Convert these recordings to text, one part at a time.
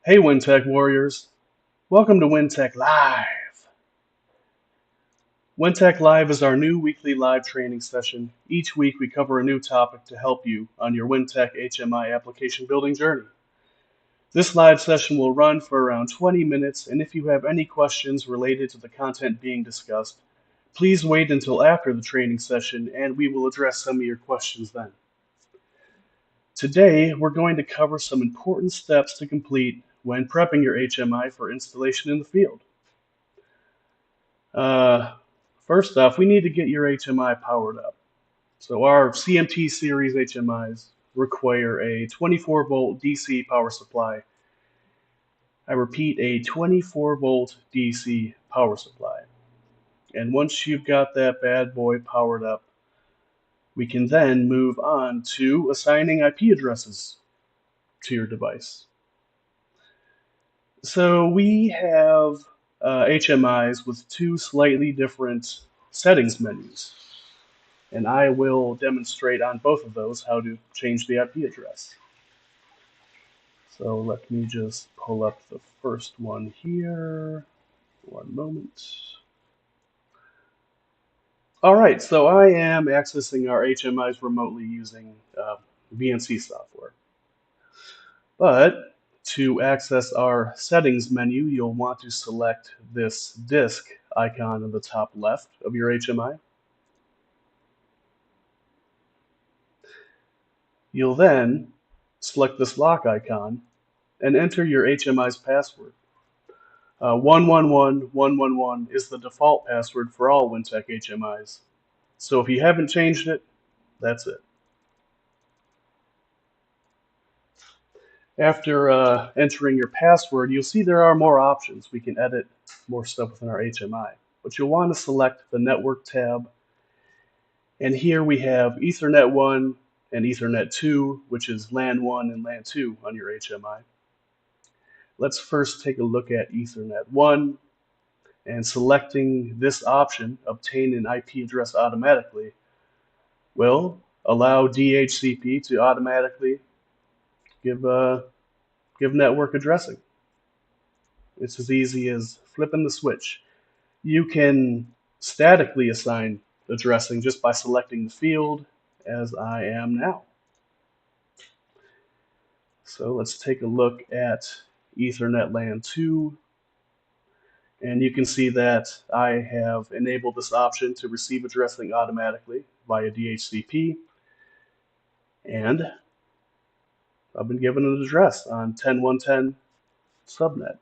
Hey Weintek warriors, welcome to Weintek Live. Weintek Live is our new weekly live training session. Each week we cover a new topic to help you on your Weintek HMI application building journey. This live session will run for around 20 minutes, and if you have any questions related to the content being discussed, please wait until after the training session and we will address some of your questions then. Today, we're going to cover some important steps to complete when prepping your HMI for installation in the field. Uh, First off, we need to get your HMI powered up. So our CMT series HMIs require a 24 volt DC power supply. I repeat, a 24 volt DC power supply. And once you've got that bad boy powered up, we can then move on to assigning IP addresses to your device. So we have HMIs with two slightly different settings menus. And I will demonstrate on both of those how to change the IP address. So let me just pull up the first one here. One moment. All right, so I am accessing our HMIs remotely using VNC software. But to access our settings menu, you'll want to select this disk icon in the top left of your HMI. You'll then select this lock icon and enter your HMI's password. 111111 is the default password for all Weintek HMIs. So if you haven't changed it, that's it. After entering your password, you'll see there are more options. We can edit more stuff within our HMI. But you'll want to select the Network tab. And here we have Ethernet 1 and Ethernet 2, which is LAN 1 and LAN 2 on your HMI. Let's first take a look at Ethernet 1. And selecting this option, obtain an IP address automatically, will allow DHCP to automatically give network addressing. It's as easy as flipping the switch. You can statically assign addressing just by selecting the field, as I am now. So let's take a look at Ethernet LAN 2. And you can see that I have enabled this option to receive addressing automatically via DHCP. And I've been given an address on 10110 subnet.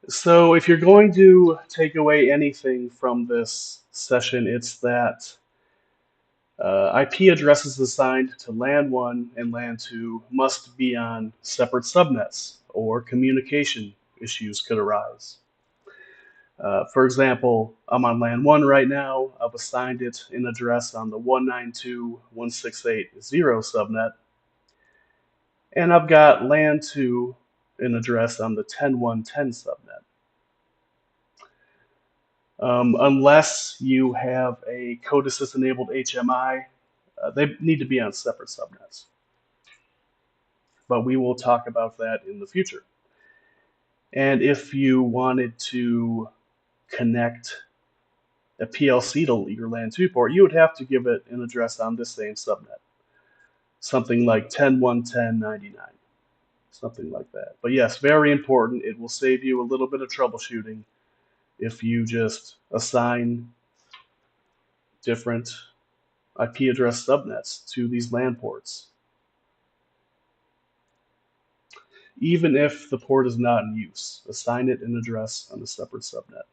So if you're going to take away anything from this session, it's that IP addresses assigned to LAN 1 and LAN 2 must be on separate subnets, or communication issues could arise. For example, I'm on LAN 1 right now. I've assigned it an address on the 192.168.0 subnet. And I've got LAN 2 an address on the 10.1.10 subnet. Unless you have a code assist enabled HMI, they need to be on separate subnets. But we will talk about that in the future. And if you wanted to connect a PLC to your LAN 2 port, you would have to give it an address on this same subnet. Something like 10.1.10.99. Something like that. But yes, very important. It will save you a little bit of troubleshooting if you just assign different IP address subnets to these LAN ports, even if the port is not in use. Assign it an address on a separate subnet.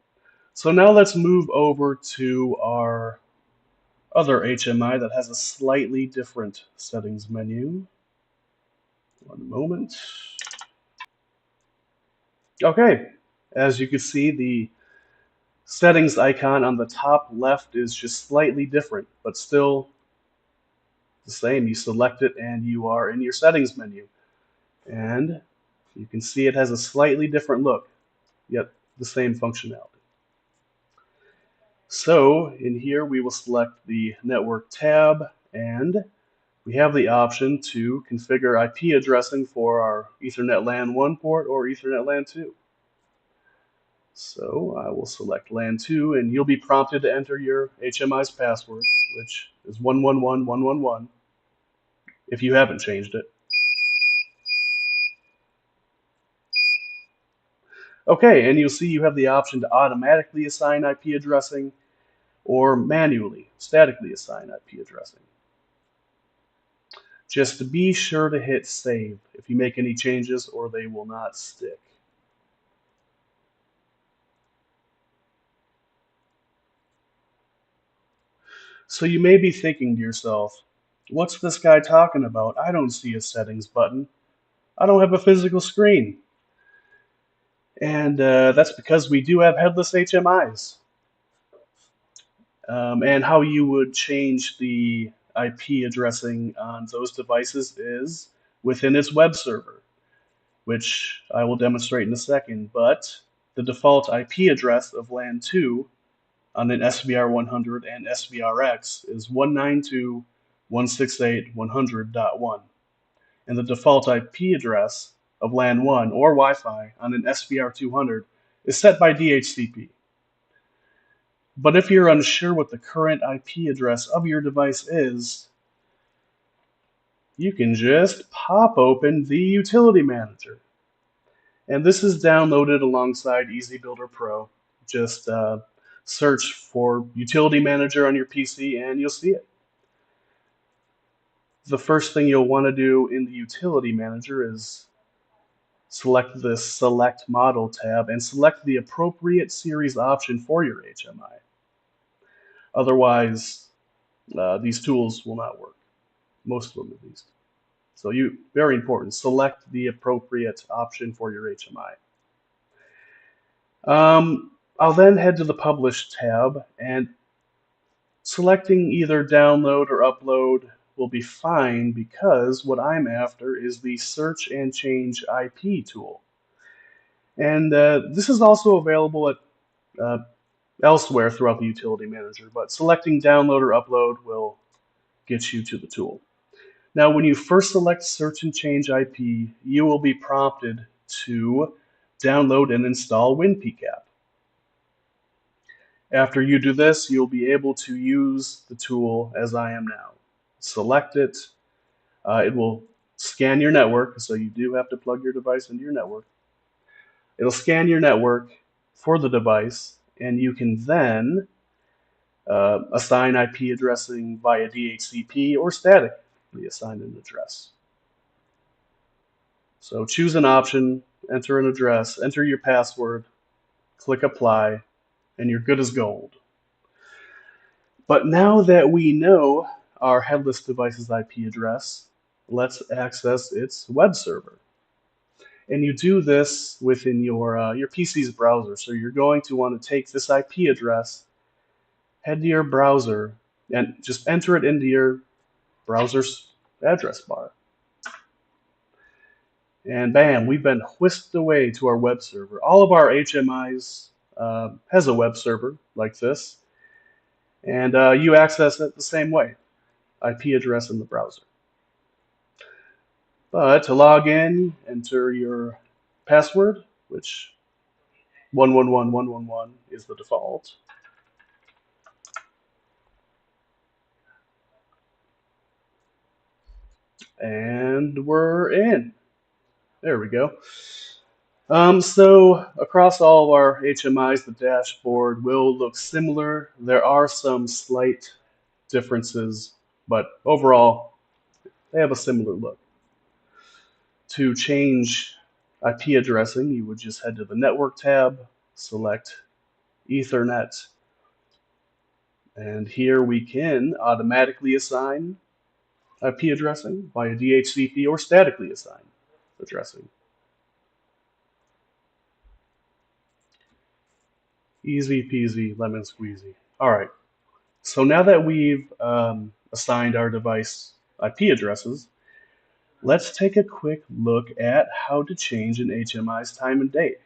So now let's move over to our other HMI that has a slightly different settings menu. One moment. Okay, as you can see, the settings icon on the top left is just slightly different, but still the same. You select it and you are in your settings menu. And you can see it has a slightly different look, yet the same functionality. So in here we will select the network tab, and we have the option to configure IP addressing for our Ethernet LAN 1 port or Ethernet LAN 2. So I will select LAN 2, and you'll be prompted to enter your HMI's password, which is 111111, if you haven't changed it. Okay, and you'll see you have the option to automatically assign IP addressing or manually, statically assign IP addressing. Just be sure to hit save if you make any changes or they will not stick. So you may be thinking to yourself, what's this guy talking about? I don't see a settings button. I don't have a physical screen. And that's because we do have headless HMIs. And how you would change the IP addressing on those devices is within its web server, which I will demonstrate in a second. But the default IP address of LAN 2 on an SVR100 and SVRX is 192.168.100.1. And the default IP address of LAN 1 or Wi-Fi on an SVR200 is set by DHCP. But if you're unsure what the current IP address of your device is, you can just pop open the Utility Manager. And this is downloaded alongside EasyBuilder Pro. Just search for Utility Manager on your PC and you'll see it. The first thing you'll want to do in the Utility Manager is select the Select Model tab and select the appropriate series option for your HMI. Otherwise, these tools will not work. Most of them, at least. So very important, select the appropriate option for your HMI. I'll then head to the Publish tab, and selecting either download or upload will be fine because what I'm after is the Search and Change IP tool. And this is also available at elsewhere throughout the Utility Manager, but selecting download or upload will get you to the tool. Now, when you first select Search and Change IP, you will be prompted to download and install WinPCAP. After you do this, you'll be able to use the tool as I am now. Select it. It will scan your network, so you do have to plug your device into your network. It'll scan your network for the device, and you can then assign IP addressing via DHCP or statically assign an address. So choose an option, enter an address, enter your password, click apply, and you're good as gold. But now that we know our headless device's IP address, let's access its web server. And you do this within your PC's browser. So you're going to want to take this IP address, head to your browser, and just enter it into your browser's address bar. And bam, we've been whisked away to our web server. All of our HMIs has a web server like this. And you access it the same way, IP address in the browser. But to log in, enter your password, which 111111 is the default. And we're in. There we go. So across all of our HMIs, the dashboard will look similar. There are some slight differences, but overall, they have a similar look. To change IP addressing, you would just head to the Network tab, select Ethernet, and here we can automatically assign IP addressing via DHCP or statically assign addressing. Easy peasy, lemon squeezy. All right, so now that we've assigned our device IP addresses, let's take a quick look at how to change an HMI's time and date.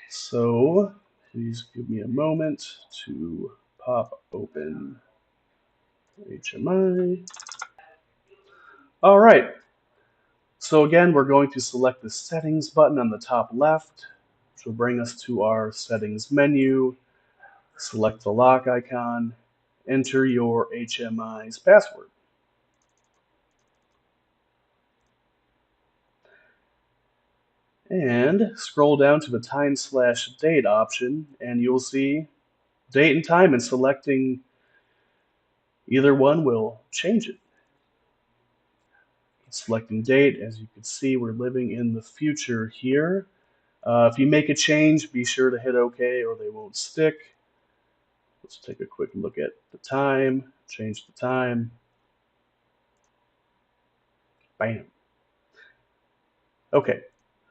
So please give me a moment to pop open HMI. All right. So again, we're going to select the settings button on the top left, which will bring us to our settings menu. Select the lock icon, enter your HMI's password. And scroll down to the time/date option, and you'll see date and time, and selecting either one will change it. Selecting date, as you can see, we're living in the future here. If you make a change, be sure to hit OK or they won't stick. Let's take a quick look at the time, change the time. Bam. Okay,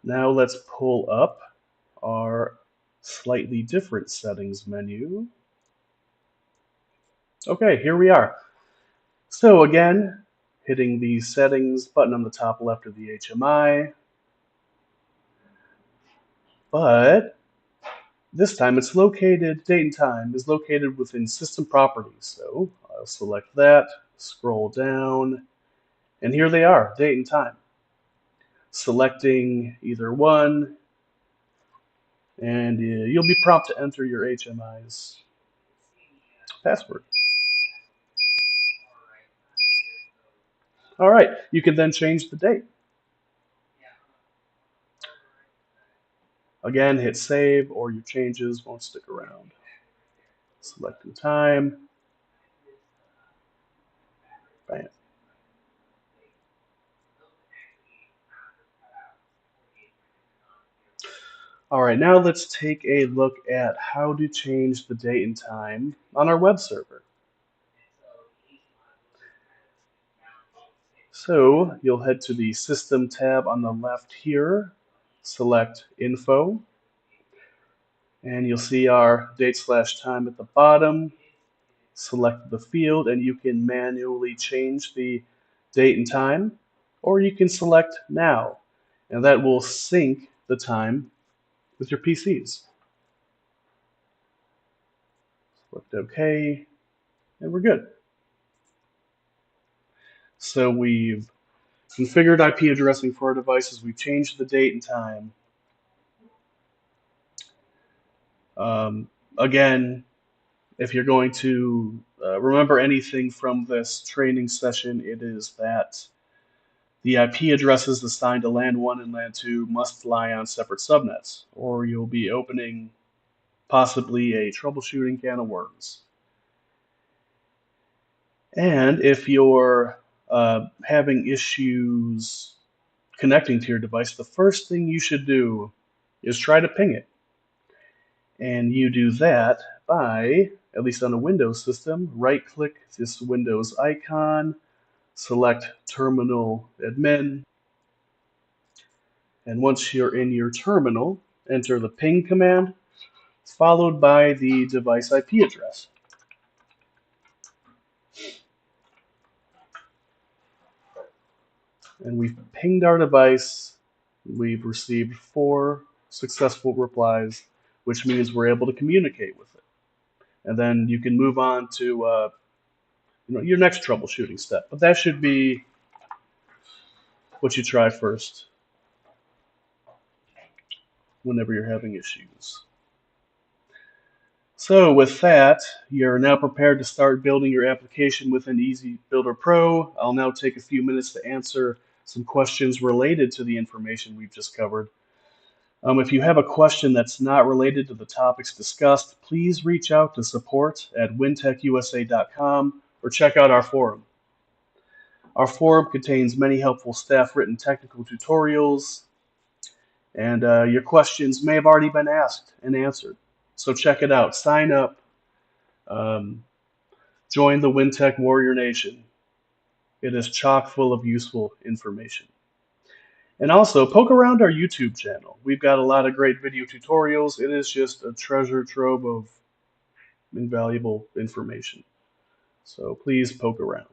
now let's pull up our slightly different settings menu. Okay, here we are. So again, hitting the settings button on the top left of the HMI, but this time it's located, date and time is located within system properties. So I'll select that, scroll down, and here they are, date and time. Selecting either one, and you'll be prompted to enter your HMI's password. All right, you can then change the date. Again, hit save or your changes won't stick around. Selecting time. Bam. All right, now let's take a look at how to change the date and time on our web server. So you'll head to the System tab on the left here, select Info, and you'll see our date/time at the bottom. Select the field, and you can manually change the date and time, or you can select Now, and that will sync the time with your PCs. Select OK, and we're good. So we've configured IP addressing for our devices. We've changed the date and time. Again, if you're going to remember anything from this training session, it is that the IP addresses assigned to LAN 1 and LAN 2 must lie on separate subnets, or you'll be opening possibly a troubleshooting can of worms. And if you're having issues connecting to your device, the first thing you should do is try to ping it. And you do that by, at least on a Windows system, right-click this Windows icon, select Terminal Admin, and once you're in your terminal, enter the ping command, followed by the device IP address. And we've pinged our device. We've received 4 successful replies, which means we're able to communicate with it. And then you can move on to your next troubleshooting step. But that should be what you try first whenever you're having issues. So with that, you're now prepared to start building your application within Easy Builder Pro. I'll now take a few minutes to answer some questions related to the information we've just covered. If you have a question that's not related to the topics discussed, please reach out to support@weintechusa.com or check out our forum. Our forum contains many helpful staff-written technical tutorials, and your questions may have already been asked and answered. So check it out. Sign up. Join the Weintek Warrior Nation. It is chock full of useful information. And also, poke around our YouTube channel. We've got a lot of great video tutorials. It is just a treasure trove of invaluable information. So please poke around.